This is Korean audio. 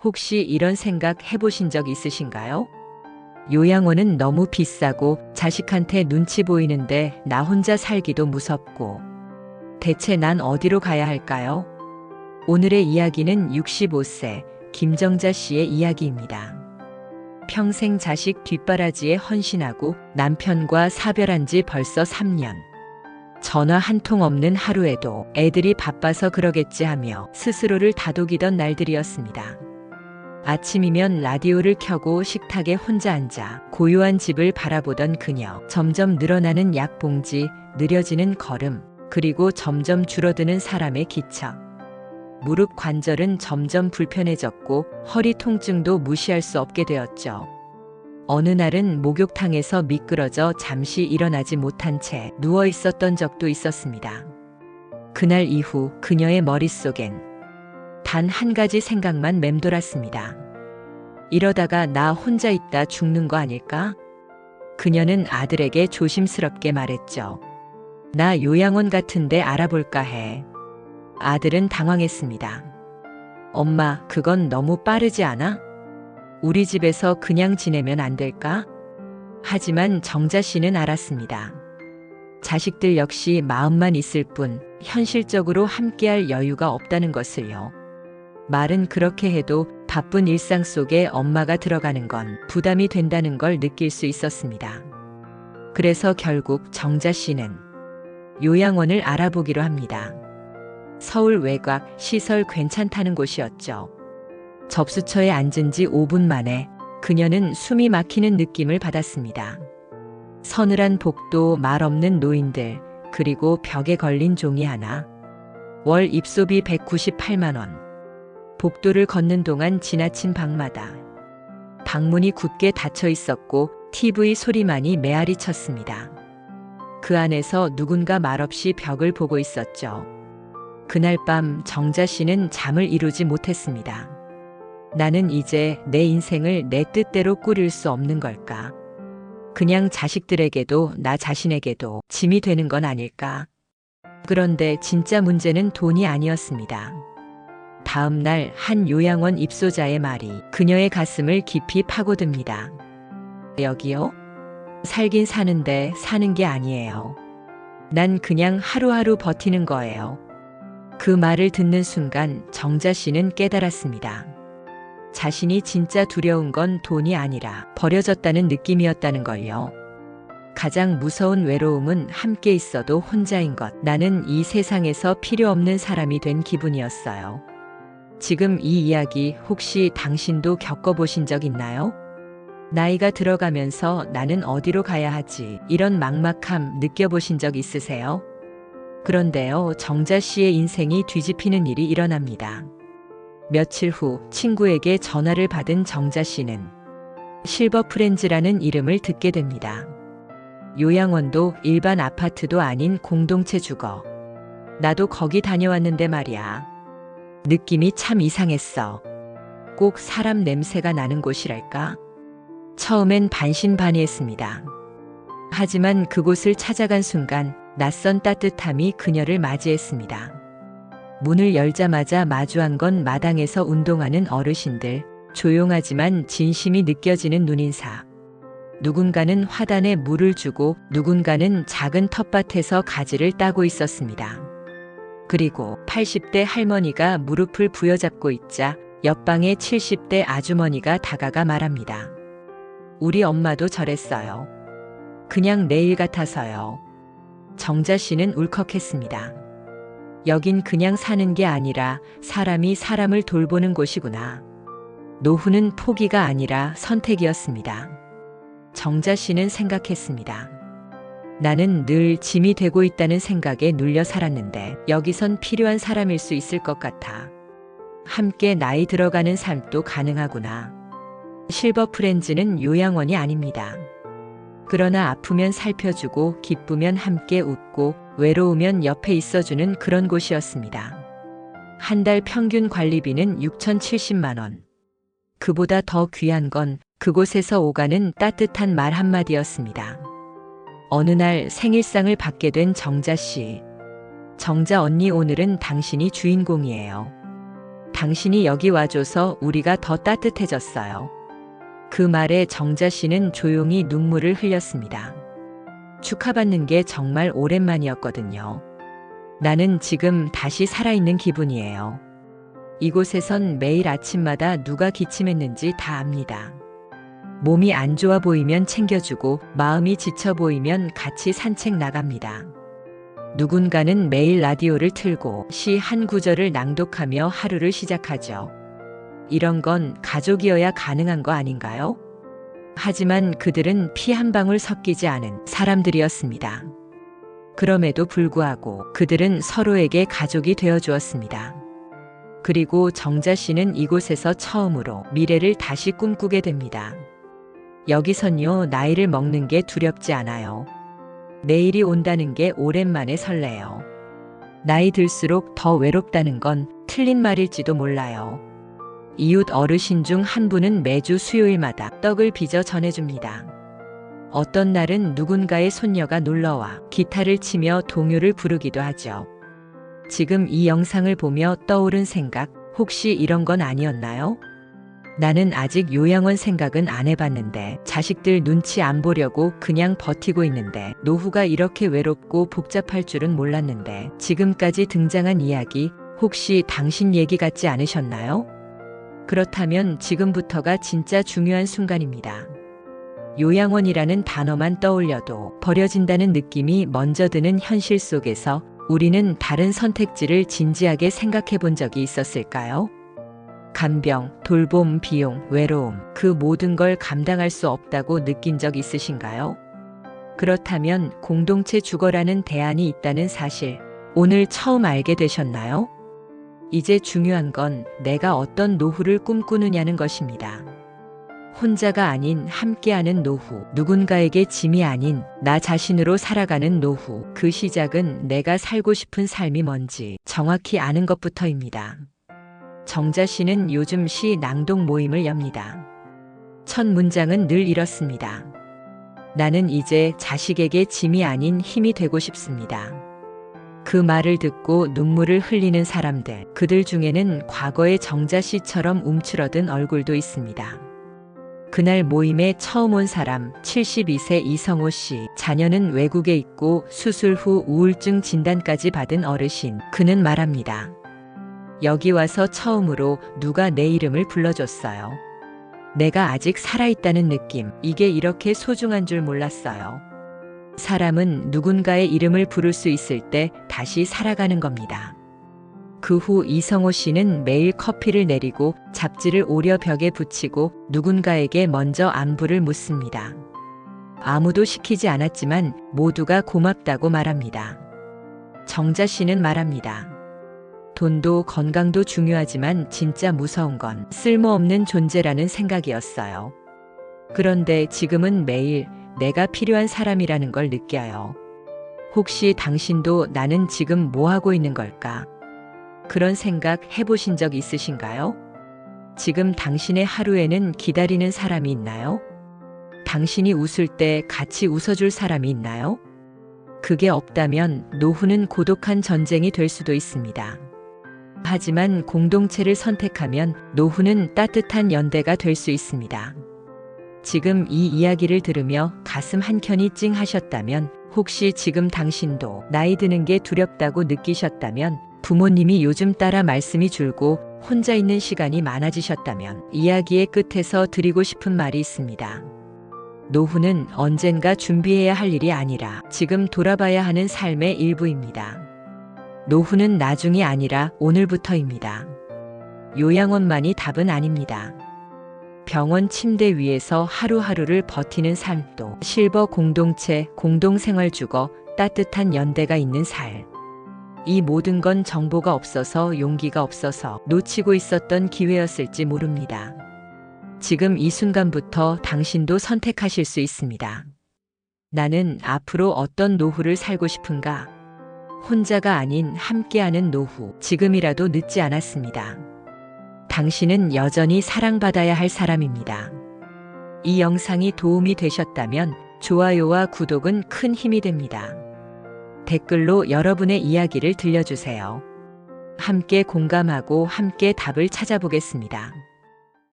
혹시 이런 생각 해보신 적 있으신가요? 요양원은 너무 비싸고 자식한테 눈치 보이는데 나 혼자 살기도 무섭고 대체 난 어디로 가야 할까요? 오늘의 이야기는 65세 김정자 씨의 이야기입니다. 평생 자식 뒷바라지에 헌신하고 남편과 사별한 지 벌써 3년. 전화 한 통 없는 하루에도 애들이 바빠서 그러겠지 하며 스스로를 다독이던 날들이었습니다. 아침이면 라디오를 켜고 식탁에 혼자 앉아 고요한 집을 바라보던 그녀. 점점 늘어나는 약봉지, 느려지는 걸음, 그리고 점점 줄어드는 사람의 기척. 무릎 관절은 점점 불편해졌고 허리 통증도 무시할 수 없게 되었죠. 어느 날은 목욕탕에서 미끄러져 잠시 일어나지 못한 채 누워 있었던 적도 있었습니다. 그날 이후 그녀의 머릿속엔 단 한 가지 생각만 맴돌았습니다. 이러다가 나 혼자 있다 죽는 거 아닐까? 그녀는 아들에게 조심스럽게 말했죠. 나 요양원 같은데 알아볼까 해. 아들은 당황했습니다. 엄마, 그건 너무 빠르지 않아? 우리 집에서 그냥 지내면 안 될까? 하지만 정자 씨는 알았습니다. 자식들 역시 마음만 있을 뿐 현실적으로 함께할 여유가 없다는 것을요. 말은 그렇게 해도 바쁜 일상 속에 엄마가 들어가는 건 부담이 된다는 걸 느낄 수 있었습니다. 그래서 결국 정자 씨는 요양원을 알아보기로 합니다. 서울 외곽, 시설 괜찮다는 곳이었죠. 접수처에 앉은 지 5분 만에 그녀는 숨이 막히는 느낌을 받았습니다. 서늘한 복도, 말 없는 노인들, 그리고 벽에 걸린 종이 하나. 월 입소비 198만 원. 복도를 걷는 동안 지나친 방마다 방문이 굳게 닫혀 있었고 TV 소리만이 메아리 쳤습니다. 그 안에서 누군가 말없이 벽을 보고 있었죠. 그날 밤 정자 씨는 잠을 이루지 못했습니다. 나는 이제 내 인생을 내 뜻대로 꾸릴 수 없는 걸까? 그냥 자식들에게도 나 자신에게도 짐이 되는 건 아닐까? 그런데 진짜 문제는 돈이 아니었습니다. 다음 날 한 요양원 입소자의 말이 그녀의 가슴을 깊이 파고듭니다. 여기요? 살긴 사는데 사는 게 아니에요. 난 그냥 하루하루 버티는 거예요. 그 말을 듣는 순간 정자 씨는 깨달았습니다. 자신이 진짜 두려운 건 돈이 아니라 버려졌다는 느낌이었다는 걸요. 가장 무서운 외로움은 함께 있어도 혼자인 것. 나는 이 세상에서 필요 없는 사람이 된 기분이었어요. 지금 이 이야기 혹시 당신도 겪어보신 적 있나요? 나이가 들어가면서 나는 어디로 가야 하지? 이런 막막함 느껴보신 적 있으세요? 그런데요, 정자 씨의 인생이 뒤집히는 일이 일어납니다. 며칠 후 친구에게 전화를 받은 정자 씨는 실버 프렌즈라는 이름을 듣게 됩니다. 요양원도 일반 아파트도 아닌 공동체 주거. 나도 거기 다녀왔는데 말이야. 느낌이 참 이상했어. 꼭 사람 냄새가 나는 곳이랄까? 처음엔 반신반의했습니다. 하지만 그곳을 찾아간 순간 낯선 따뜻함이 그녀를 맞이했습니다. 문을 열자마자 마주한 건 마당에서 운동하는 어르신들, 조용하지만 진심이 느껴지는 눈인사. 누군가는 화단에 물을 주고 누군가는 작은 텃밭에서 가지를 따고 있었습니다. 그리고 80대 할머니가 무릎을 부여잡고 있자 옆방의 70대 아주머니가 다가가 말합니다. 우리 엄마도 저랬어요. 그냥 내일 같아서요. 정자 씨는 울컥했습니다. 여긴 그냥 사는 게 아니라 사람이 사람을 돌보는 곳이구나. 노후는 포기가 아니라 선택이었습니다. 정자 씨는 생각했습니다. 나는 늘 짐이 되고 있다는 생각에 눌려 살았는데 여기선 필요한 사람일 수 있을 것 같아. 함께 나이 들어가는 삶도 가능하구나. 실버 프렌즈는 요양원이 아닙니다. 그러나 아프면 살펴주고 기쁘면 함께 웃고 외로우면 옆에 있어주는 그런 곳이었습니다. 한 달 평균 관리비는 6,070만 원. 그보다 더 귀한 건 그곳에서 오가는 따뜻한 말 한마디였습니다. 어느 날 생일상을 받게 된 정자 씨. 정자 언니, 오늘은 당신이 주인공이에요. 당신이 여기 와줘서 우리가 더 따뜻해졌어요. 그 말에 정자 씨는 조용히 눈물을 흘렸습니다. 축하받는 게 정말 오랜만이었거든요. 나는 지금 다시 살아있는 기분이에요. 이곳에선 매일 아침마다 누가 기침했는지 다 압니다. 몸이 안 좋아 보이면 챙겨주고 마음이 지쳐 보이면 같이 산책 나갑니다. 누군가는 매일 라디오를 틀고 시 한 구절을 낭독하며 하루를 시작하죠. 이런 건 가족이어야 가능한 거 아닌가요? 하지만 그들은 피 한 방울 섞이지 않은 사람들이었습니다. 그럼에도 불구하고 그들은 서로에게 가족이 되어 주었습니다. 그리고 정자 씨는 이곳에서 처음으로 미래를 다시 꿈꾸게 됩니다. 여기선요, 나이를 먹는 게 두렵지 않아요. 내일이 온다는 게 오랜만에 설레요. 나이 들수록 더 외롭다는 건 틀린 말일지도 몰라요. 이웃 어르신 중 한 분은 매주 수요일마다 떡을 빚어 전해줍니다. 어떤 날은 누군가의 손녀가 놀러와 기타를 치며 동요를 부르기도 하죠. 지금 이 영상을 보며 떠오른 생각, 혹시 이런 건 아니었나요? 나는 아직 요양원 생각은 안 해봤는데 자식들 눈치 안 보려고 그냥 버티고 있는데 노후가 이렇게 외롭고 복잡할 줄은 몰랐는데 지금까지 등장한 이야기 혹시 당신 얘기 같지 않으셨나요? 그렇다면 지금부터가 진짜 중요한 순간입니다. 요양원이라는 단어만 떠올려도 버려진다는 느낌이 먼저 드는 현실 속에서 우리는 다른 선택지를 진지하게 생각해 본 적이 있었을까요? 간병, 돌봄, 비용, 외로움, 그 모든 걸 감당할 수 없다고 느낀 적 있으신가요? 그렇다면 공동체 주거라는 대안이 있다는 사실, 오늘 처음 알게 되셨나요? 이제 중요한 건 내가 어떤 노후를 꿈꾸느냐는 것입니다. 혼자가 아닌 함께하는 노후, 누군가에게 짐이 아닌 나 자신으로 살아가는 노후, 그 시작은 내가 살고 싶은 삶이 뭔지 정확히 아는 것부터입니다. 정자 씨는 요즘 시 낭독 모임을 엽니다. 첫 문장은 늘 이렇습니다. 나는 이제 자식에게 짐이 아닌 힘이 되고 싶습니다. 그 말을 듣고 눈물을 흘리는 사람들, 그들 중에는 과거의 정자 씨처럼 움츠러든 얼굴도 있습니다. 그날 모임에 처음 온 사람 72세 이성호 씨, 자녀는 외국에 있고 수술 후 우울증 진단까지 받은 어르신, 그는 말합니다. 여기 와서 처음으로 누가 내 이름을 불러줬어요. 내가 아직 살아있다는 느낌, 이게 이렇게 소중한 줄 몰랐어요. 사람은 누군가의 이름을 부를 수 있을 때 다시 살아가는 겁니다. 그 후 이성호 씨는 매일 커피를 내리고 잡지를 오려 벽에 붙이고 누군가에게 먼저 안부를 묻습니다. 아무도 시키지 않았지만 모두가 고맙다고 말합니다. 정자 씨는 말합니다. 돈도 건강도 중요하지만 진짜 무서운 건 쓸모없는 존재라는 생각이었어요. 그런데 지금은 매일 내가 필요한 사람이라는 걸 느껴요. 혹시 당신도 나는 지금 뭐 하고 있는 걸까? 그런 생각 해보신 적 있으신가요? 지금 당신의 하루에는 기다리는 사람이 있나요? 당신이 웃을 때 같이 웃어줄 사람이 있나요? 그게 없다면 노후는 고독한 전쟁이 될 수도 있습니다. 하지만 공동체를 선택하면 노후는 따뜻한 연대가 될 수 있습니다. 지금 이 이야기를 들으며 가슴 한켠이 찡하셨다면, 혹시 지금 당신도 나이 드는 게 두렵다고 느끼셨다면, 부모님이 요즘 따라 말씀이 줄고 혼자 있는 시간이 많아지셨다면 이야기의 끝에서 드리고 싶은 말이 있습니다. 노후는 언젠가 준비해야 할 일이 아니라 지금 돌아봐야 하는 삶의 일부입니다. 노후는 나중이 아니라 오늘부터입니다. 요양원만이 답은 아닙니다. 병원 침대 위에서 하루하루를 버티는 삶도 실버 공동체, 공동생활 주거, 따뜻한 연대가 있는 삶. 이 모든 건 정보가 없어서 용기가 없어서 놓치고 있었던 기회였을지 모릅니다. 지금 이 순간부터 당신도 선택하실 수 있습니다. 나는 앞으로 어떤 노후를 살고 싶은가? 혼자가 아닌 함께하는 노후, 지금이라도 늦지 않았습니다. 당신은 여전히 사랑받아야 할 사람입니다. 이 영상이 도움이 되셨다면 좋아요와 구독은 큰 힘이 됩니다. 댓글로 여러분의 이야기를 들려주세요. 함께 공감하고 함께 답을 찾아보겠습니다.